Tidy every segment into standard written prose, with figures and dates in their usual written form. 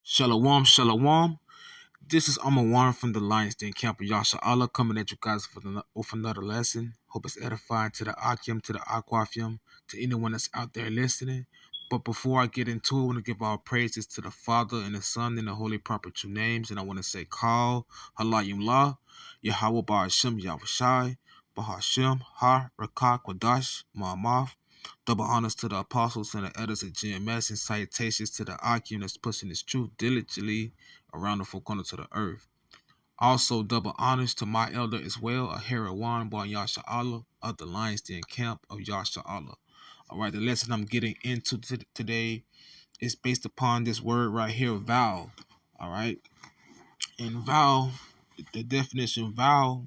Shalom, shalom. This is Warren from the Lions Den Camp of Yasha Allah coming at you guys with another lesson. Hope it's edifying to the Akim, to the Aquafium, to anyone that's out there listening. But before I get into it, I want to give all praises to the Father and the Son and the Holy Proper True Names. And I want to say, Call, Halayim La, Yahweh Ba'ashem Yahushai, Bahashem, Ha, Rakak, Wadash, Ma'amaf. Double honors to the apostles and the elders at GMS, and salutations to the Akim that's pushing this truth diligently around the four corners of the earth. Also, double honors to my elder as well, Ahirawan Bar Yasha Allah of the Lions Den Camp of Yasha Allah. All right, the lesson I'm getting into today is based upon this word right here, vow. All right, and vow, the definition vow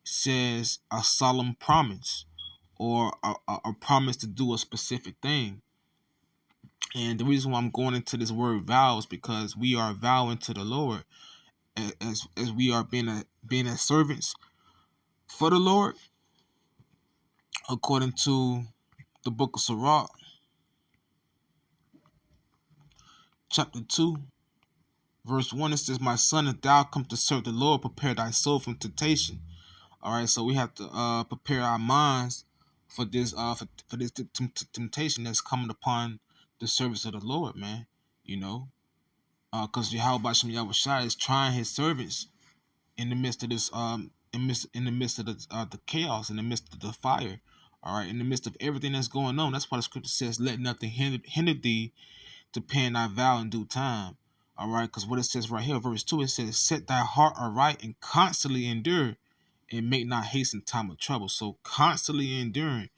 says a solemn promise or a promise to do a specific thing. And the reason why I'm going into this word vow is because we are vowing to the Lord as we are being as servants for the Lord, according to the book of Sirach, chapter 2, verse 1. It says, "My son, if thou come to serve the Lord, prepare thy soul from temptation." All right, so we have to prepare our minds for this temptation that's coming upon the service of the Lord, man. You know, because Yahweh Bashem Yahushua is trying his servants in the midst of this in the midst of the chaos, in the midst of the fire, all right, in the midst of everything that's going on. That's why the scripture says, "Let nothing hinder thee to paying thy vow in due time." All right, because what it says right here, verse 2, it says, "Set thy heart aright and constantly endure, and make not haste in time of trouble." So constantly enduring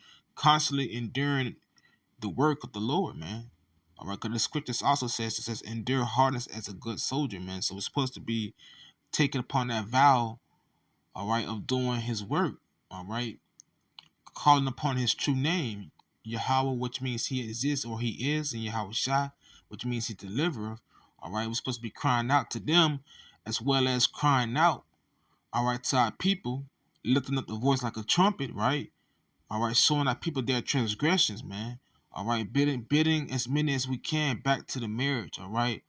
the work of the Lord, man. All right, because the scriptures also says, it says, "Endure hardness as a good soldier," man. So we're supposed to be taking upon that vow, all right, of doing his work, all right, calling upon his true name, Yahweh, which means he exists or he is, and Yahweh Shai, which means he delivereth, all right. We're supposed to be crying out to them as well as crying out, all right, to our people, lifting up the voice like a trumpet, right, all right, showing our people their transgressions, man, all right, bidding as many as we can back to the marriage, all right,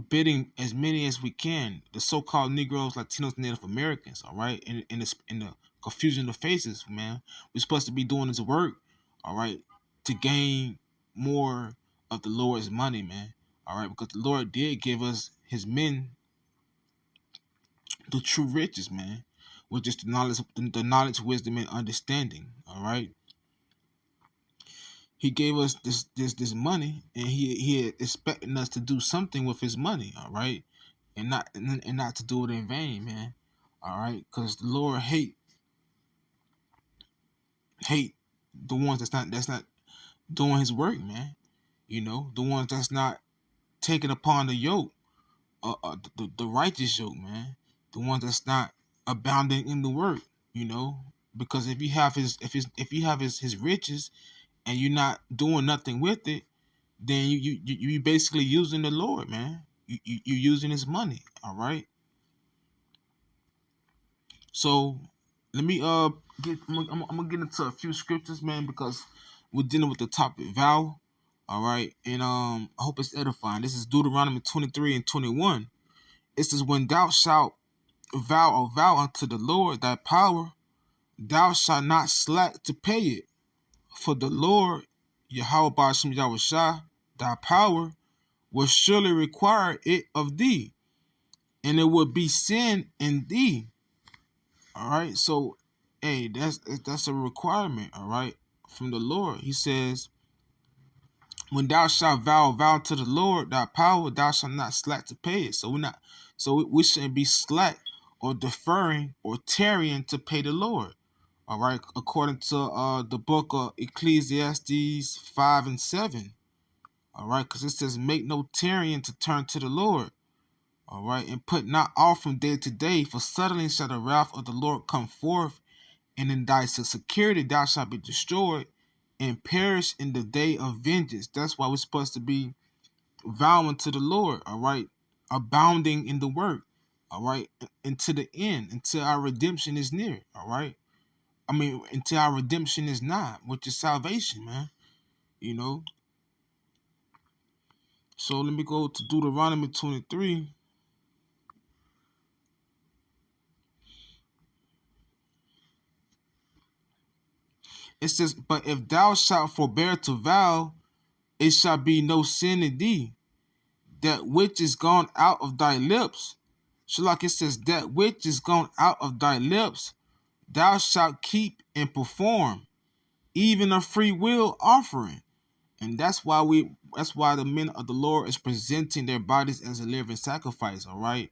bidding as many as we can, the so-called Negroes, Latinos, Native Americans, all right, in the confusion of faces, man. We're supposed to be doing this work, all right, to gain more of the Lord's money, man, all right, because the Lord did give us his men the true riches, man, which is the knowledge, wisdom, and understanding, all right. He gave us this money, and he expecting us to do something with his money, all right, and not to do it in vain, man. All right, because the Lord hate the ones that's not doing his work, man. You know, the ones that's not taking upon the yoke, the righteous yoke, man. The ones that's not abounding in the work, you know. Because if you have his riches and you're not doing nothing with it, then you basically using the Lord, man. You using his money, all right. So let me I'm gonna get into a few scriptures, man, because we're dealing with the topic vow, all right. And I hope it's edifying. This is Deuteronomy 23 and 21. It says, "When thou shalt vow a vow unto the Lord thy power, thou shalt not slack to pay it, for the Lord Yahweh Ba'ashem Yahushua thy power will surely require it of thee, and it will be sin in thee." All right, so hey, that's a requirement, all right, from the Lord. He says, "When thou shalt vow to the Lord thy power, thou shalt not slack to pay it." So we shouldn't be slack or deferring or tarrying to pay the Lord. All right, according to the book of Ecclesiastes 5 and 7. All right, because it says, "Make no tarrying to turn to the Lord." All right, "And put not off from day to day, for suddenly shall the wrath of the Lord come forth, and in thy security thou shalt be destroyed and perish in the day of vengeance." That's why we're supposed to be vowing to the Lord, all right, abounding in the work, all right, until the end, until our redemption is near, all right. I mean, until our redemption is nigh, which is salvation, man, you know. So let me go to Deuteronomy 23. It says, "But if thou shalt forbear to vow, it shall be no sin in thee. That which is gone out of thy lips." So like it says, that which is gone out of thy lips, thou shalt keep and perform, even a free will offering. And that's why the men of the Lord is presenting their bodies as a living sacrifice, all right?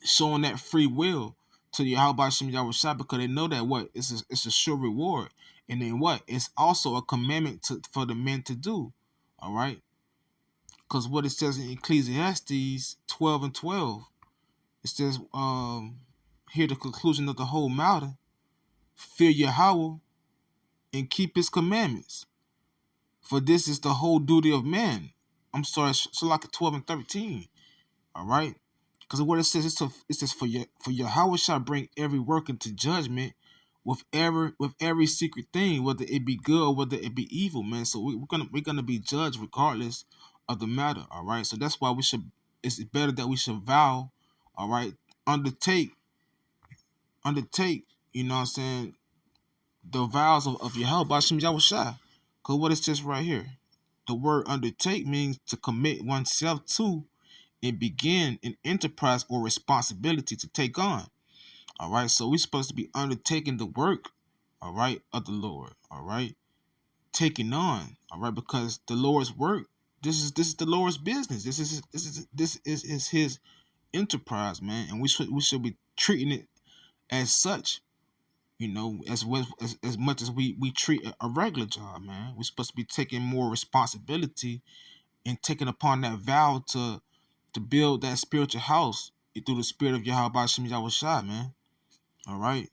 Showing that free will to Yahweh Shem Yahushua, because they know that what it's a sure reward. And then what? It's also a commandment for the men to do. All right. Because what it says in Ecclesiastes 12:12, it says, here the conclusion of the whole matter: fear Yahweh and keep his commandments. For this is the whole duty of man. I'm sorry, so like 12:13. All right. Because what it says, it says for Yahweh shall bring every work into judgment with every secret thing, whether it be good or whether it be evil, man. So we're gonna be judged regardless of the matter. All right. So that's why it's better that we should vow, all right, undertake, you know what I'm saying, the vows of Yahweh Bashim Yahushua. Because what it says right here, the word undertake means to commit oneself to and begin an enterprise or responsibility to take on. All right. So we're supposed to be undertaking the work, all right, of the Lord. All right. Taking on, all right, because the Lord's work, this is the Lord's business. This is his enterprise, man. And we should be treating it as such, you know, as much as we treat a regular job, man. We're supposed to be taking more responsibility and taking upon that vow to build that spiritual house through the spirit of Yahweh Shem Yahushua, man. All right.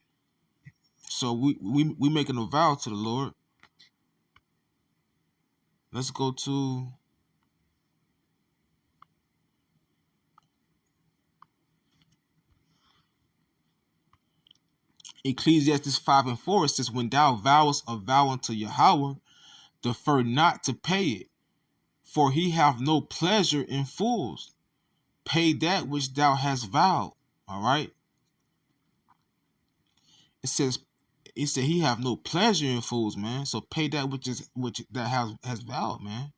So we making a vow to the Lord. Let's go to Ecclesiastes 5:4. It says, "When thou vowest a vow unto Yahweh, defer not to pay it, for he hath no pleasure in fools. Pay that which thou hast vowed." All right. It says, he said he have no pleasure in fools, man. So pay that which that has vowed, man.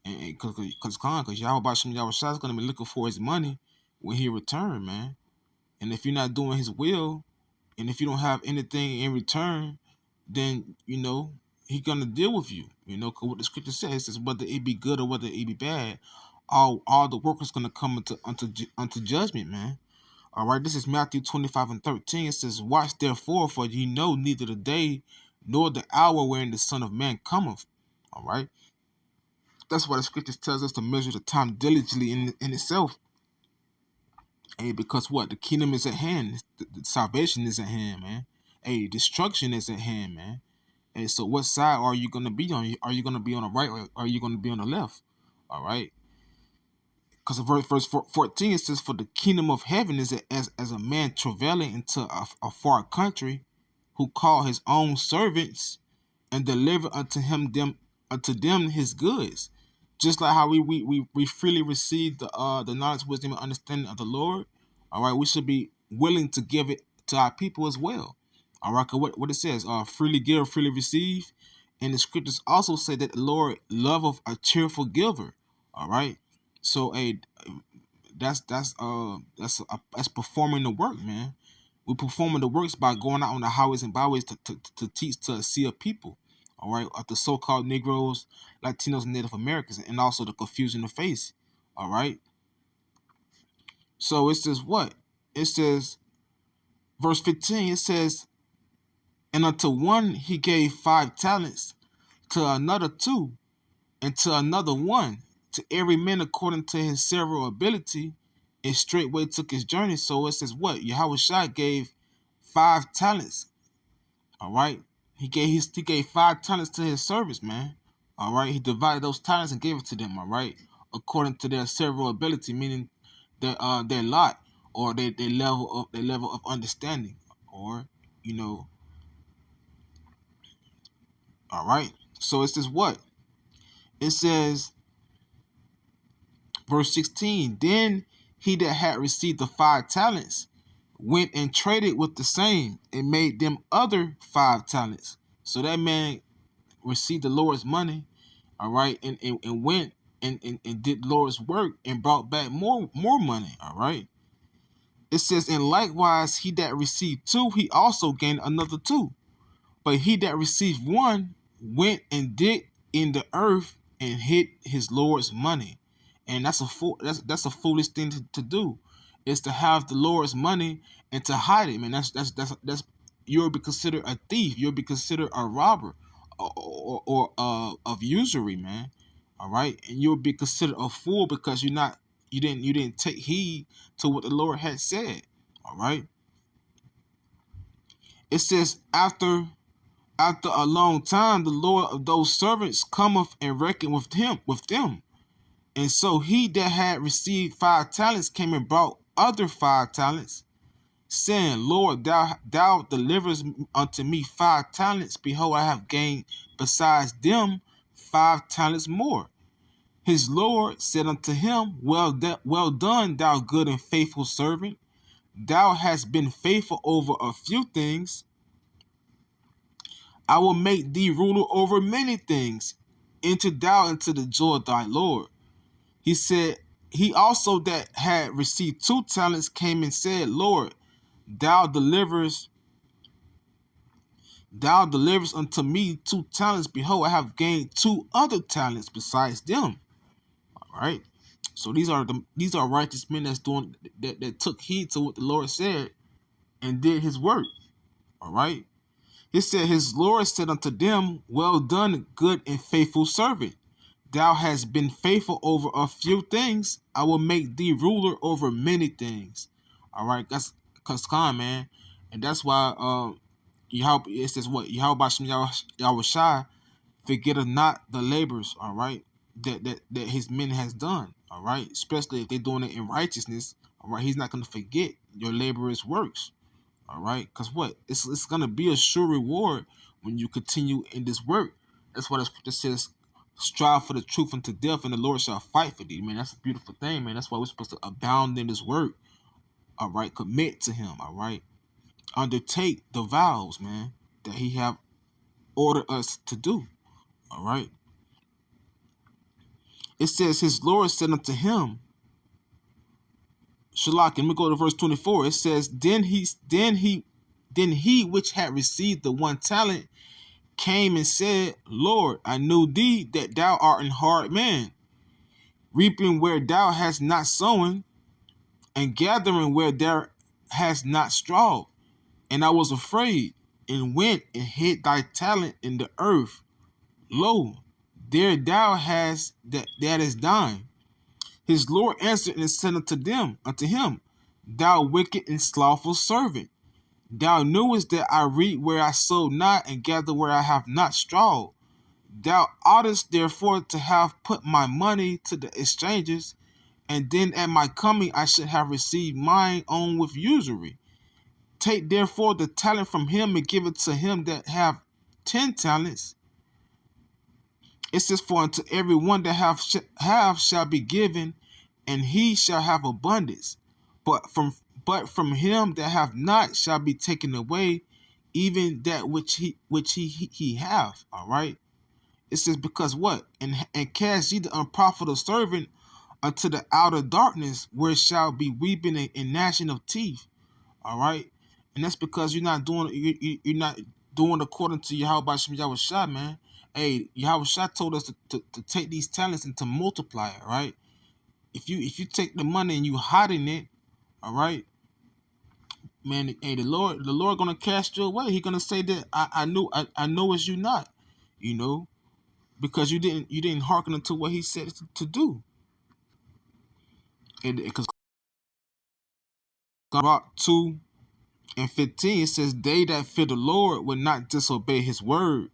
And because Yahweh Shem Yahushua is gonna be looking for his money when he return, man. And if you're not doing his will, and if you don't have anything in return, then you know he gonna deal with you. You know, cause what the scripture says, it says whether it be good or whether it be bad, all the work is gonna come unto judgment, man. All right, this is Matthew 25:13. It says, "Watch therefore, for ye know neither the day nor the hour wherein the Son of Man cometh." All right, that's why the scriptures tells us to measure the time diligently in itself. Hey, because what? The kingdom is at hand. The salvation is at hand, man. Hey, destruction is at hand, man. Hey, so what side are you gonna be on? Are you gonna be on the right or are you gonna be on the left? All right. Because verse 14 it says, "For the kingdom of heaven is as a man traveling into a far country, who called his own servants and delivered unto them his goods." Just like how we freely receive the knowledge, wisdom, and understanding of the Lord. All right, we should be willing to give it to our people as well. All right, 'cause what it says, freely give, freely receive. And the scriptures also say that the Lord loveth a cheerful giver. All right. So that's performing the work, man. We're performing the works by going out on the highways and byways to teach to a sea of people, all right, of the so-called Negroes, Latinos, and Native Americans, and also the confusion of faith, all right. So it says what? It says, verse 15, it says, "And unto one he gave 5 talents, to another 2, and to another 1, to every man according to his several ability, and straightway took his journey." So it says what? Yahweh Shai gave 5 talents. All right. He gave 5 talents to his servants, man. All right. He divided those talents and gave it to them, all right, according to their several ability, meaning their lot, or their level of understanding, or you know, all right. So it says what? It says Verse 16, then he that had received the 5 talents went and traded with the same and made them other 5 talents. So that man received the Lord's money, all right, and went and did Lord's work and brought back more money, all right. It says, and likewise he that received 2, he also gained another 2. But he that received 1 went and digged in the earth and hid his Lord's money. And that's a foolish thing to do. Is to have the Lord's money and to hide it, man. That's you'll be considered a thief. You'll be considered a robber or of usury, man. All right, and you'll be considered a fool because you didn't take heed to what the Lord had said. All right. It says after a long time, the Lord of those servants cometh and reckon with them. And so he that had received 5 talents came and brought other 5 talents, saying, Lord, thou deliverest unto me 5 talents. Behold, I have gained besides them 5 talents more. His Lord said unto him, well done, thou good and faithful servant. Thou hast been faithful over a few things. I will make thee ruler over many things. Enter thou into the joy of thy Lord. He said, he also that had received 2 talents came and said, Lord, thou deliverest unto me 2 talents. Behold, I have gained 2 other talents besides them. All right. So these are righteous men that took heed to what the Lord said and did his work. All right. It said, his Lord said unto them, well done, good and faithful servant. Thou hast been faithful over a few things. I will make thee ruler over many things. All right, that's Kaskan, man. And that's why it says what? Yahweh Shai forgetteth not the labors, all right, that his men has done. All right, especially if they're doing it in righteousness. All right, he's not going to forget your laborers' works. All right, because what? It's going to be a sure reward when you continue in this work. That's why the scripture says, strive for the truth unto death, and the Lord shall fight for thee. Man, that's a beautiful thing, man. That's why we're supposed to abound in this work. All right, commit to him. All right, undertake the vows, man, that he have ordered us to do. All right. It says, his Lord said unto him, Shalak, and we go to verse 24. It says, then he which had received the 1 talent came and said, Lord, I knew thee that thou art an hard man, reaping where thou hast not sown, and gathering where thou hast not strawed. And I was afraid, and went and hid thy talent in the earth. Lo, there thou hast that is thine. His Lord answered and said unto him, thou wicked and slothful servant, thou knewest that I reap where I sowed not, and gather where I have not strawed. Thou oughtest therefore to have put my money to the exchangers, and then at my coming I should have received mine own with usury. Take therefore the talent from him and give it to him that have 10 talents. It says, for unto every one that have shall be given, and he shall have abundance. But from him that have not shall be taken away, even that which he have. All right. It says, because what? And cast ye the unprofitable servant unto the outer darkness, where shall be weeping and gnashing of teeth. All right. And that's because you're not doing according to Yahweh Shai, man. Hey, Yahweh Shai told us to take these talents and to multiply it, right? If you take the money and you hiding it, all right, man, hey, the Lord gonna cast you away. He gonna say that I know it's you not, you know, because you didn't hearken unto what he said to do. And because about 2:15, it says, they that fear the Lord will not disobey his word,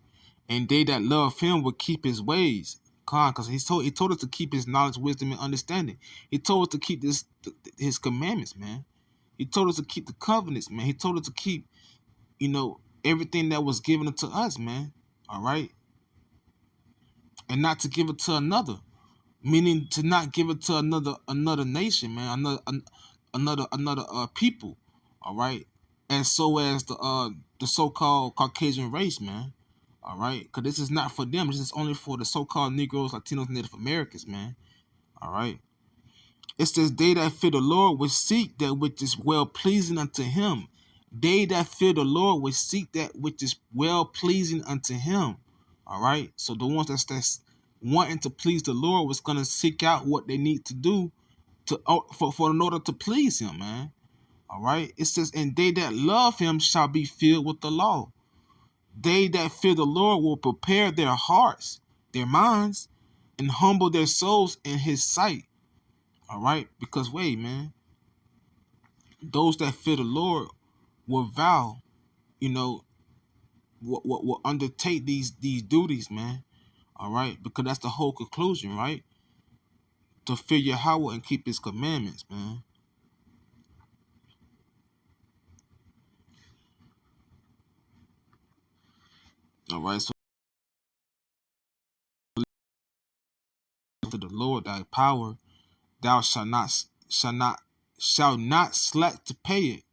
and they that love him will keep his ways. Because he told us to keep his knowledge, wisdom, and understanding. He told us to keep his commandments, man. He told us to keep the covenants, man. He told us to keep, everything that was given to us, man. All right, and not to give it to another. meaning to not give it to another nation, man, another people, all right, and so as the so-called Caucasian race, man, all right, because this is not for them. This is only for the so-called Negroes, Latinos, Native Americans, man, all right. It says, they that fear the Lord will seek that which is well pleasing unto him. They that fear the Lord will seek that which is well pleasing unto him. All right. So the ones that's wanting to please the Lord was gonna seek out what they need to do to for in order to please him, man. All right. It says, and they that love him shall be filled with the law. They that fear the Lord will prepare their hearts, their minds, and humble their souls in his sight. All right, because wait, man, those that fear the Lord will vow, you know, will undertake these duties, man. All right, because that's the whole conclusion, right? To fear Yahweh and keep His commandments, man. All right, so to the Lord thy power, thou shalt not slack to pay it,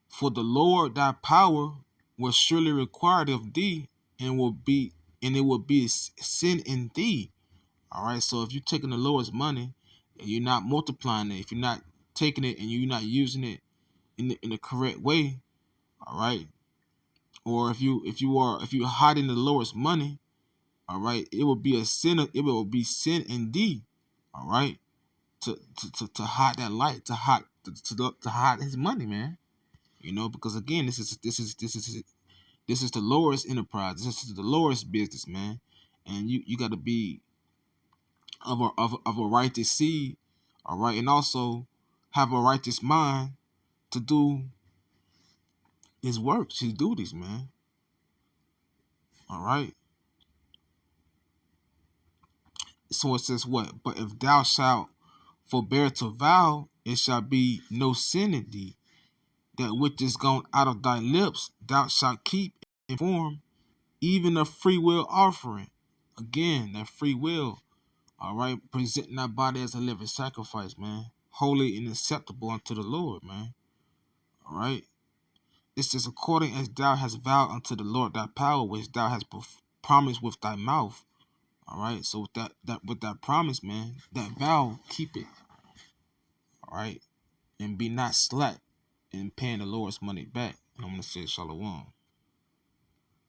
for the Lord thy power will surely require it of thee, and it will be sin in thee. All right. So if you're taking the Lord's money and you're not multiplying it, if you're not taking it and you're not using it in the correct way, all right. Or if you're hiding the Lord's money, all right, it will be a sin. It will be sin indeed. All right. To hide that light, to hide His money, man. You know, because again, this is the Lord's enterprise. This is the Lord's business, man. And you got to be of a righteous seed, all right, and also have a righteous mind to do his works, his duties, man. All right. So it says what? But if thou shalt forbear to vow, it shall be no sin in thee. That which is gone out of thy lips, thou shalt keep in form, even a free will offering. Again, that free will. All right, presenting thy body as a living sacrifice, man, holy and acceptable unto the Lord, man. All right. It says, according as thou hast vowed unto the Lord thy power, which thou hast promised with thy mouth. All right. So with that promise, man, that vow, keep it. All right, and be not slack in paying the Lord's money back. And I'm gonna say shalom.